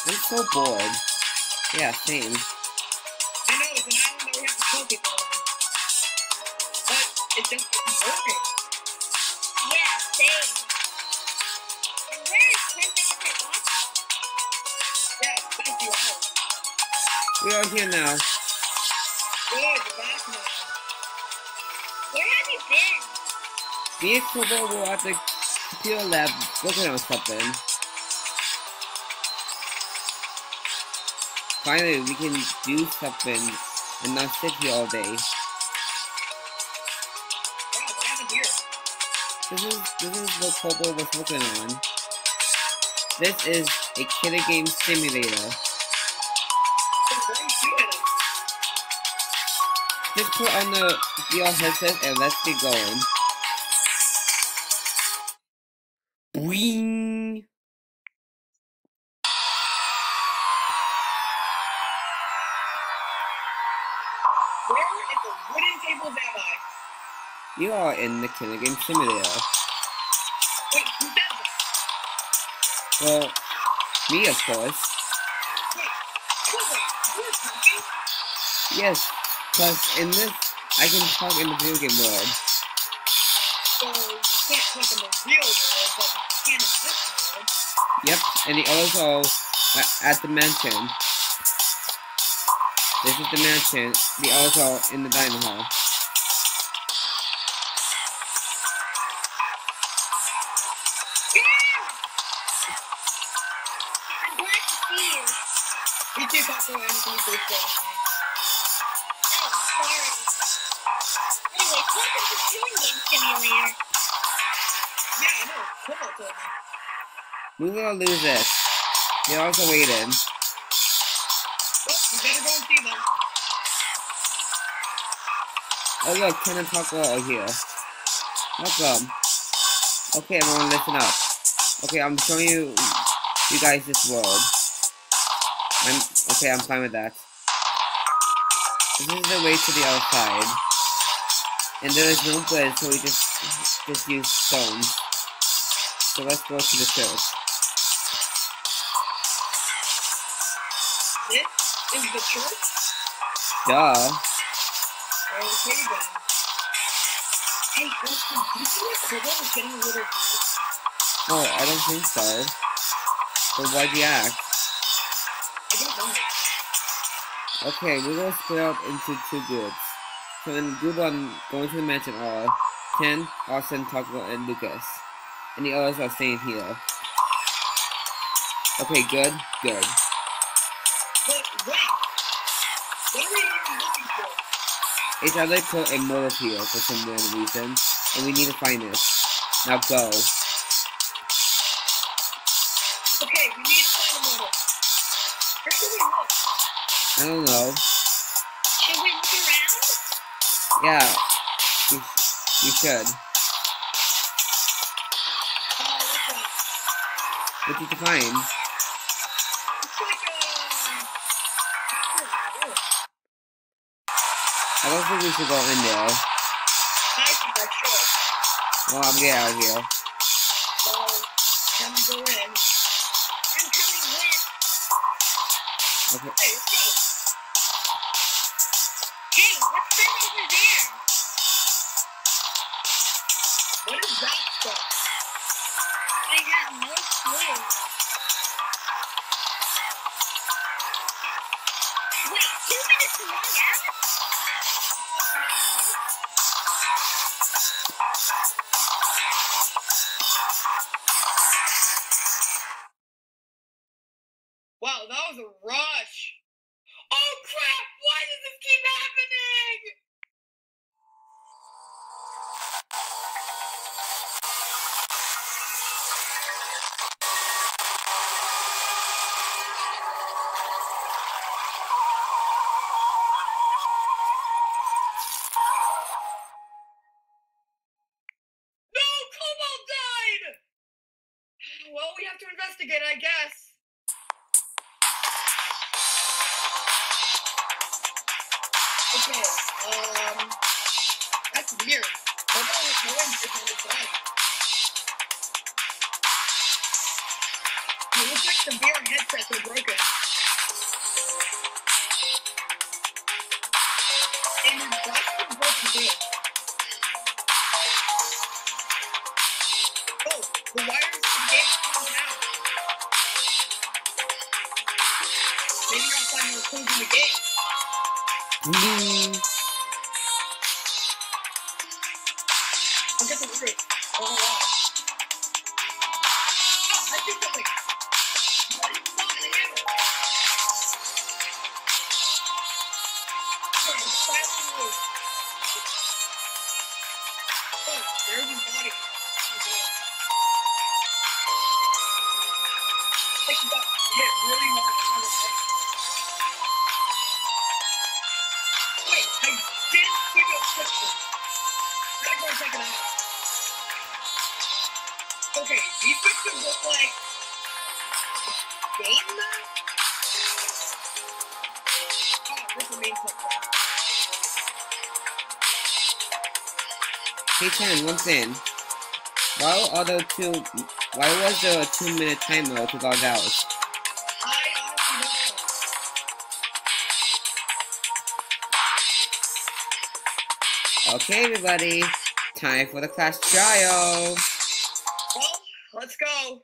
I'm so bored. Yeah, same. I know, it's an island that we have to kill people on. But it just gets boring. Yeah, same. And where is Clinton and Boston? Yeah, thank you all. We are here now. Good, you're back now. Where have you been? Me and Kobo were at the computer lab working on something. Finally, we can do something and not sit here all day. Wow, what happened here? This is what Kobo was working on. This is a killer game simulator. What's wrong with it? Just put on the VR headset and let's get going. Boing! Where in the wooden tables am I? You are in the killer game simulator. Wait, who said that? Well, me of course. Wait, you were talking? Yes, because in this, I can talk in the video game world. So, you can't talk in the real world, but you can in this world. Yep, and the others are at the mansion. This is the mansion, the others are in the dining hall. I'm glad to see you. We can't talk to anything for so long. Oh, sorry. Anyways, welcome to Killing Game Simulator. Yeah, I know. Cobalt told me. We will lose this. They're also waiting. Well, we better go and see them. Oh look, Ken and Taco are here. Welcome. Okay, everyone, listen up. Okay, I'm showing you guys this world. I'm fine with that. This is the way to the outside. And there is no bridge, so we just use stones. So let's go to the church. This is the church? Duh. Okay then. Hey, Kristen, do you see that Cobalt is getting a little weird? Oh, I don't think so. But why'd you ask? I don't know. Okay, we're gonna split up into two groups. So in group 1, going to the mansion are Ken, Austin, Taco, and Lucas. And the others are staying here. Okay, good, good. But wait! What are we even looking for? It's either put a motive here for some random reason, and we need to find it. Now go. Okay, we need to find a motive. Where should we look? I don't know. Should we look around? Yeah, you should. What's that? What did you find? It's like I don't think we should go in there. I think I should. Well, I'm getting out of here. So, time to go in. I'm coming with. Okay. Hey, let's go. Hey, what's that over there? What is that stuff? I have no clue. Wait, 2 minutes to log out? Wow, that was a rush. Oh crap! Why does this keep happening? No, Cobalt died! Well, we have to investigate, I guess. Okay, that's weird. Cobalt has no one on his body. Hey, looks like the VR headsets are broken. And his glasses are broken too. Oh, the wires to the game are coming out. Maybe I'll find more clues in the game. I'll get the roof. Oh, wow. Oh, I see something. What is that in the hammer? Okay, it's silent roof. Oh, there's his body. Like he got hit really hard on the head. Wait, I did figure out something. Gotta go check it out. Okay, these pictures look like game map? Oh, this is main something. Hey, 10, once in. Why was there a 2-minute timer to log out? I honestly don't know. Okay, everybody. Time for the class trial. Well, let's go.